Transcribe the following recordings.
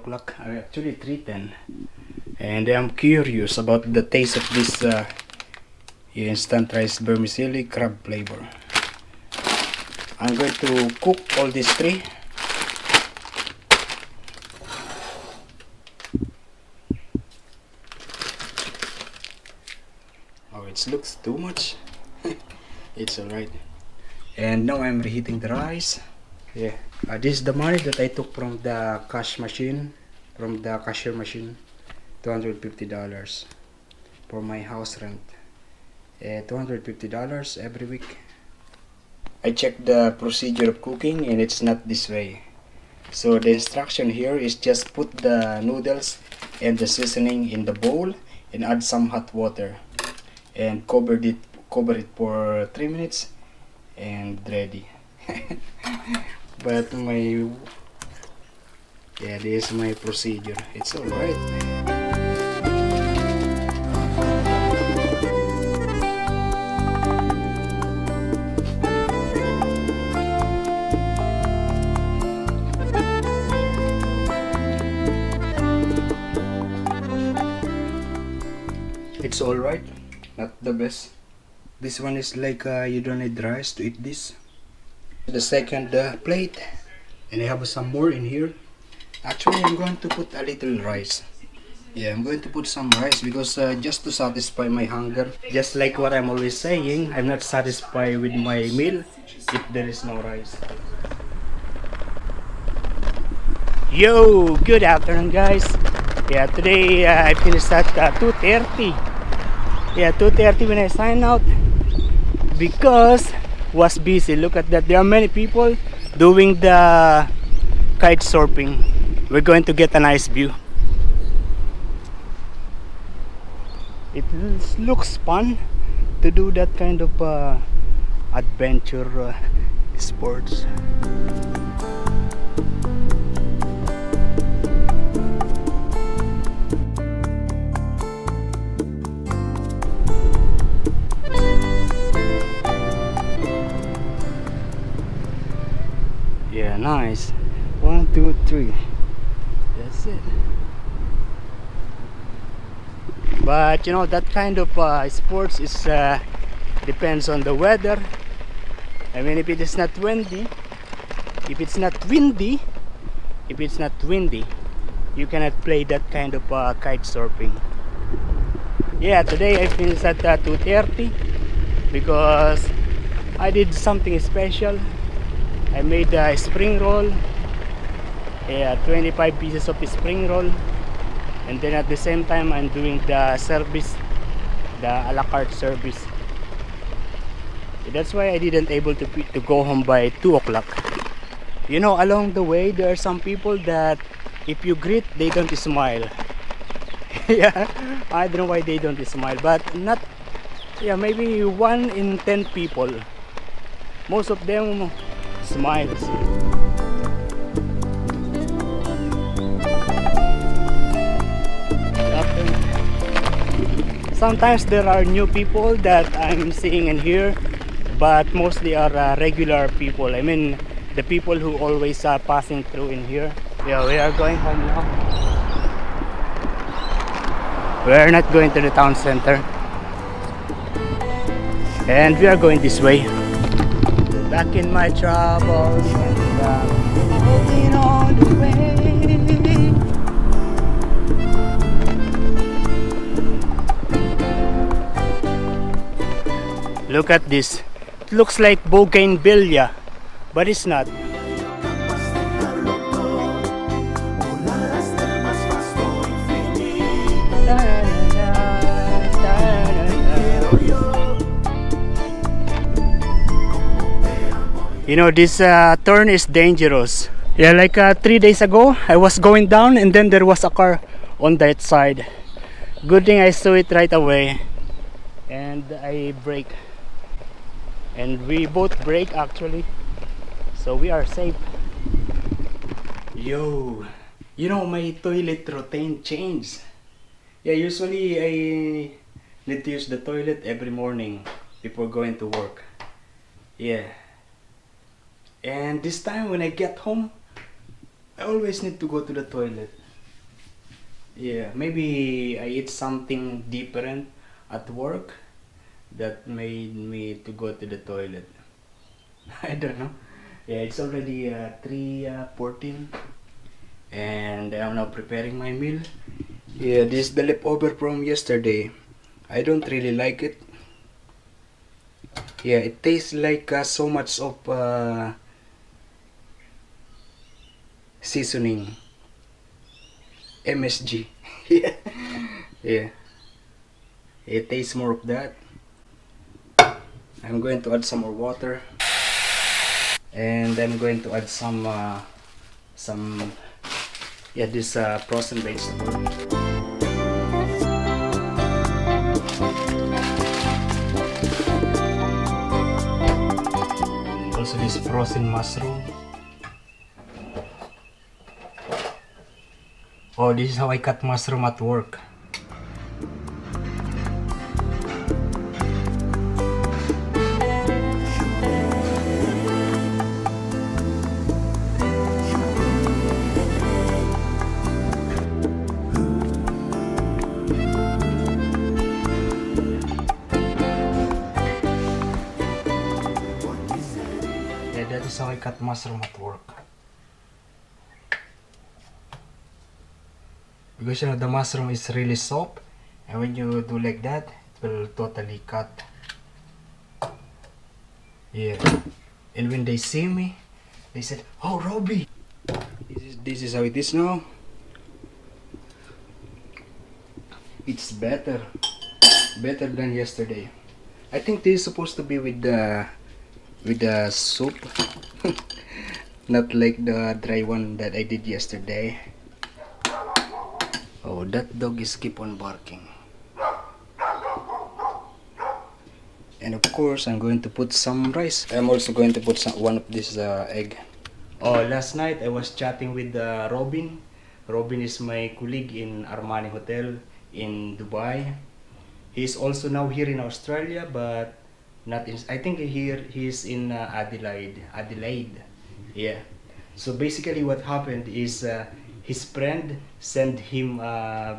o'clock, actually 3:10, and I'm curious about the taste of this instant rice vermicelli crab flavor. I'm going to cook all these three. Oh, it looks too much. It's alright. And now I'm reheating the rice. Yeah, this is the money that I took from the cash machine, from the cashier machine. $250 for my house rent. $250 every week. I checked the procedure of cooking and it's not this way. So the instruction here is just put the noodles and the seasoning in the bowl and add some hot water and cover it for 3 minutes and ready. But this is my procedure. It's alright. It's alright, not the best. This one is like you don't need rice to eat this. The second plate, and I have some more in here. Actually, I'm going to put a little rice. Yeah, I'm going to put some rice because just to satisfy my hunger. Just like what I'm always saying, I'm not satisfied with my meal if there is no rice. Yo, good afternoon guys. Yeah, today I finished at 2:30. Yeah, 2:30 when I signed out because was busy. Look at that, there are many people doing the kite surfing. We're going to get a nice view. It looks fun to do that kind of adventure sports. Yeah, nice. 1, 2, 3. That's it. But you know, that kind of sports is depends on the weather. I mean, if it is not windy, if it's not windy, you cannot play that kind of kite surfing. Yeah, today I finished at 2:30 because I did something special. I made a spring roll, 25 pieces of spring roll, and then at the same time I'm doing the service, the a la carte service. That's why I didn't able to go home by 2 o'clock. You know, along the way there are some people that if you greet they don't smile. Yeah, I don't know why they don't smile, but not, yeah, maybe 1 in 10 people. Most of them smiles. Sometimes there are new people that I'm seeing in here, but mostly are regular people. I mean, the people who always are passing through in here. Yeah, we are going home now. We are not going to the town center, and we are going this way. Back in my troubles and holding on the way. Look at this. It looks like bougainvillea, but it's not. You know, this turn is dangerous. Yeah, like 3 days ago I was going down and then there was a car on that side. Good thing I saw it right away and I brake, and we both brake actually, so we are safe. Yo, you know, my toilet routine changed. Yeah, usually I need to use the toilet every morning before going to work. Yeah, and this time when I get home I always need to go to the toilet. Yeah, maybe I eat something different at work that made me to go to the toilet. I don't know. Yeah, it's already 3:14 and I'm now preparing my meal. Yeah, this is the leftover from yesterday. I don't really like it. Yeah, it tastes like so much of seasoning. MSG. Yeah, yeah. It tastes more of that. I'm going to add some more water, and I'm going to add some yeah, this frozen vegetable. And also this frozen mushroom. Oh, this is how I cut mushroom at work. Yeah, that is how I cut mushroom at work. Because you know the mushroom is really soft, and when you do like that, it will totally cut. Yeah, and when they see me, they said, "Oh, Robbie, this is how it is now. It's better than yesterday. I think this is supposed to be with the soup, not like the dry one that I did yesterday." Oh, that dog is keep on barking. And of course, I'm going to put some rice. I'm also going to put one of this egg. Oh, last night I was chatting with Robin. Robin is my colleague in Armani Hotel in Dubai. He's also now here in Australia, but not in. I think he's in Adelaide. Adelaide, yeah. So basically, what happened is his friend sent him a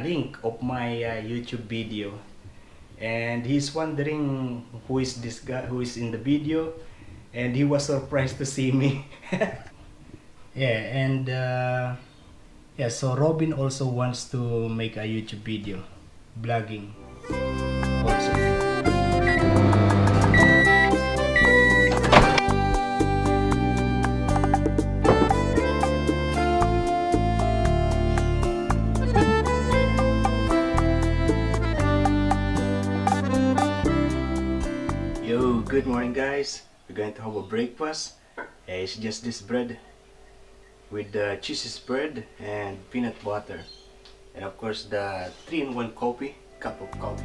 link of my YouTube video, and he's wondering who is this guy who is in the video, and he was surprised to see me. Yeah, and yeah, so Robin also wants to make a YouTube video, blogging also. Yo, good morning guys. We're going to have a breakfast. It's just this bread with the cheese spread and peanut butter, and of course the 3-in-1 coffee, cup of coffee.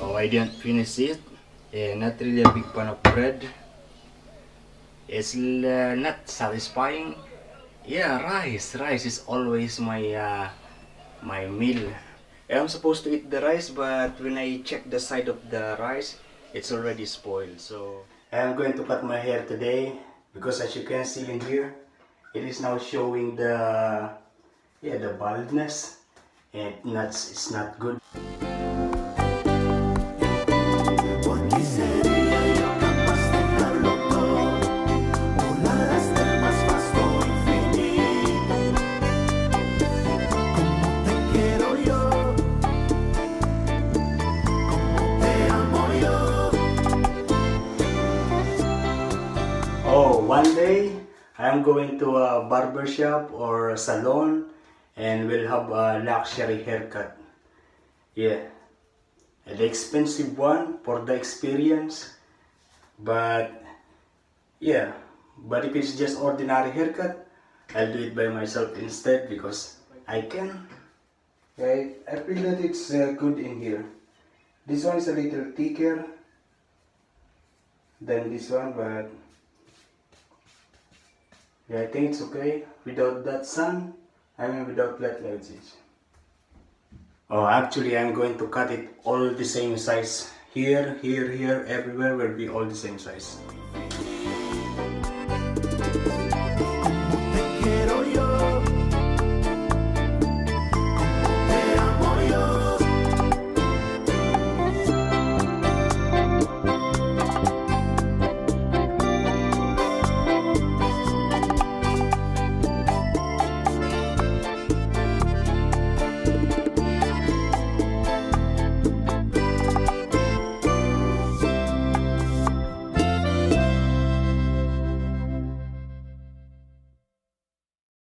Oh, I didn't finish it. Not really a big fan of bread. It's not satisfying. Yeah, rice is always my meal. I'm supposed to eat the rice, but when I check the side of the rice, it's already spoiled. So I'm going to cut my hair today because, as you can see in here, it is now showing the baldness, and it's not good. Oh, one day I'm going to a barber shop or a salon and we'll have a luxury haircut. Yeah, the expensive one for the experience, but yeah, but if it's just ordinary haircut, I'll do it by myself instead because I can. Right, I feel that it's good in here. This one is a little thicker than this one, but Yeah, I think it's okay without that sun. I mean without that lightage. Oh, actually I'm going to cut it all the same size. Here, here, here, everywhere will be all the same size.